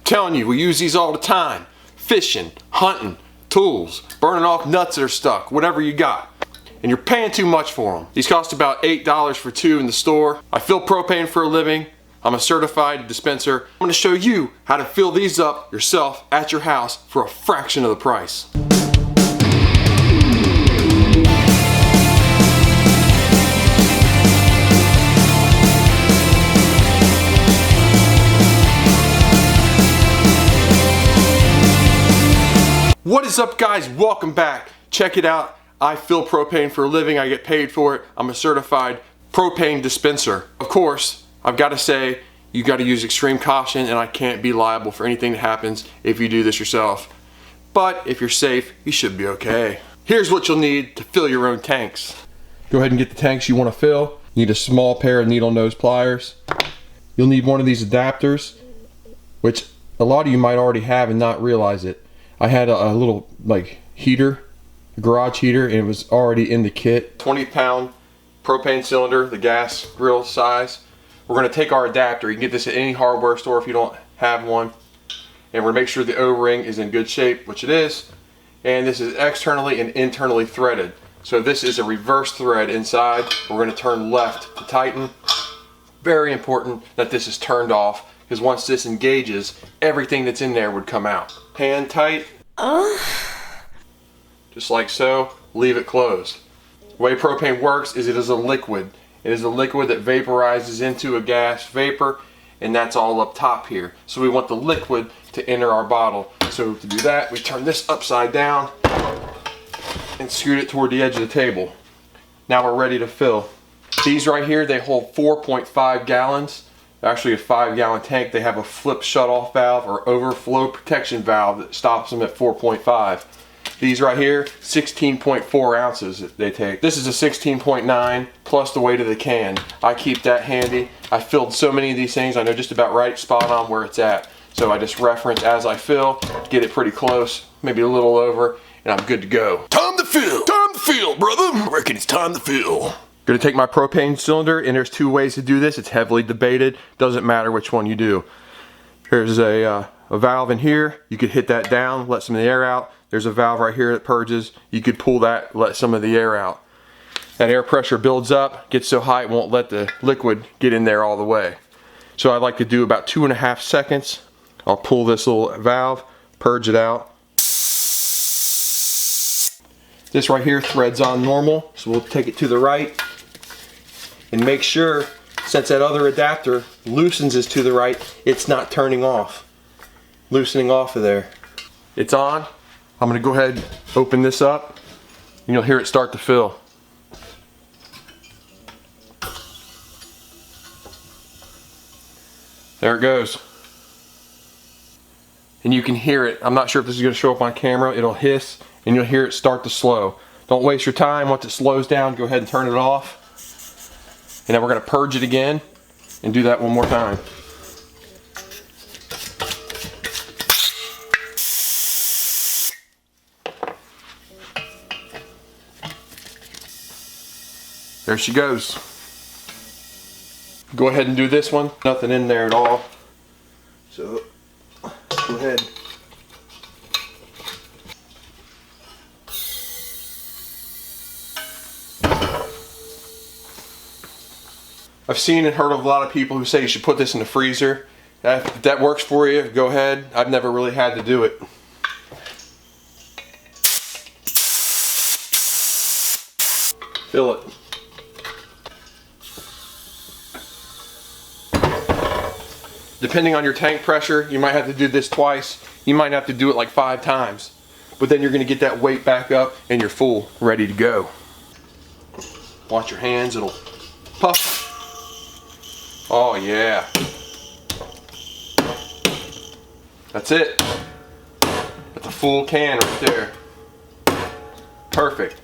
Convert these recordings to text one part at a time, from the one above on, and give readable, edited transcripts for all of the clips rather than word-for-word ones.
Telling you, we use these all the time. Fishing, hunting, tools, burning off nuts that are stuck, whatever you got. And you're paying too much for them. These cost about $8 for 2 in the store. I fill propane for a living. I'm a certified dispenser. I'm gonna show you how to fill these up yourself at your house for a fraction of the price. What is up, guys? Welcome back. Check it out. I fill propane for a living. I get paid for it. I'm a certified propane dispenser. Of course, I've got to say, you got to use extreme caution, and I can't be liable for anything that happens if you do this yourself. But if you're safe, you should be okay. Here's what you'll need to fill your own tanks. Go ahead and get the tanks you want to fill. You need a small pair of needle nose pliers. You'll need one of these adapters, which a lot of you might already have and not realize it. I had a little heater, a garage heater, and it was already in the kit. 20-pound propane cylinder, the gas grill size. We're going to take our adapter. You can get this at any hardware store if you don't have one. And we're going to make sure the O-ring is in good shape, which it is. And this is externally and internally threaded. So this is a reverse thread inside. We're going to turn left to tighten. Very important that this is turned off, because once this engages, everything that's in there would come out. Hand tight. Just like so. Leave it closed. The way propane works is it is a liquid. It is a liquid that vaporizes into a gas vapor, and that's all up top here. So we want the liquid to enter our bottle. So to do that, we turn this upside down and scoot it toward the edge of the table. Now we're ready to fill. These right here, they hold 4.5 gallons. Actually a 5-gallon tank. They have a flip shut-off valve or overflow protection valve that stops them at 4.5. These right here, 16.4 ounces they take. This is a 16.9 plus the weight of the can. I keep that handy. I filled so many of these things, I know just about right, spot on where it's at. So I just reference as I fill, get it pretty close, maybe a little over, and I'm good to go. Time to fill! Time to fill, brother! I reckon it's time to fill. Gonna take my propane cylinder, and there's 2 ways to do this. It's heavily debated. Doesn't matter which one you do. There's a valve in here. You could hit that down, let some of the air out. There's a valve right here that purges. You could pull that, let some of the air out. That air pressure builds up, gets so high it won't let the liquid get in there all the way. So I like to do about 2.5 seconds. I'll pull this little valve, purge it out. This right here threads on normal, so we'll take it to the right. And make sure, since that other adapter loosens is to the right, it's not turning off. Loosening off of there. It's on. I'm going to go ahead and open this up, and you'll hear it start to fill. There it goes. And you can hear it. I'm not sure if this is going to show up on camera. It'll hiss, and you'll hear it start to slow. Don't waste your time. Once it slows down, go ahead and turn it off. And then we're going to purge it again and do that one more time. There she goes. Go ahead and do this one. Nothing in there at all. So go ahead. I've seen and heard of a lot of people who say you should put this in the freezer. If that works for you, go ahead. I've never really had to do it. Fill it. Depending on your tank pressure, you might have to do this twice. You might have to do it like 5 times. But then you're going to get that weight back up and you're full, ready to go. Watch your hands, it'll puff. Oh yeah. That's it. That's a full can right there. Perfect.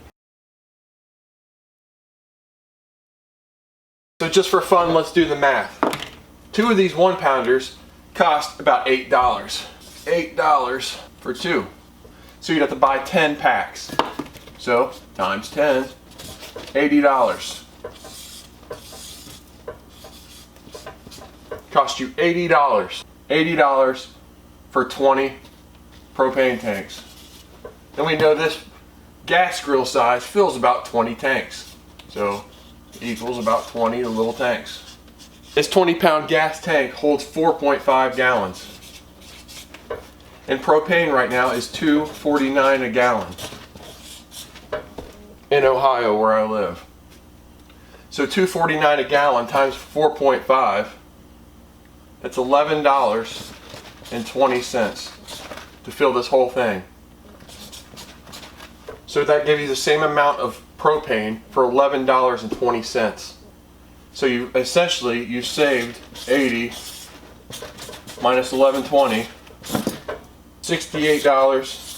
So just for fun, let's do the math. 2 of these 1-pounders cost about $8. $8 for 2. So you'd have to buy 10 packs. So times 10, $80. Cost you $80. $80 for 20 propane tanks. And we know this gas grill size fills about 20 tanks. So equals about 20 little tanks. This 20-pound gas tank holds 4.5 gallons. And propane right now is $2.49 a gallon in Ohio where I live. So $2.49 a gallon times 4.5, that's $11.20 to fill this whole thing. So that gives you the same amount of propane for $11.20. So you essentially you saved 80 minus 11.20, $68.80.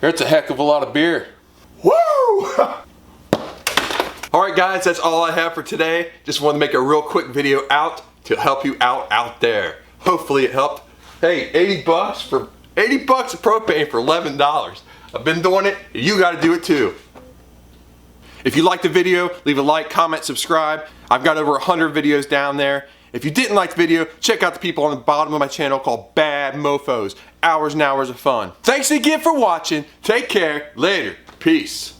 It's a heck of a lot of beer. Woo! Alright guys, that's all I have for today. Just wanted to make a real quick video out to help you out there. Hopefully it helped. Hey, 80 bucks of propane for $11. I've been doing it, you gotta do it too. If you liked the video, leave a like, comment, subscribe. I've got over 100 videos down there. If you didn't like the video, check out the people on the bottom of my channel called Bad Mofos. Hours and hours of fun. Thanks again for watching. Take care. Later. Peace.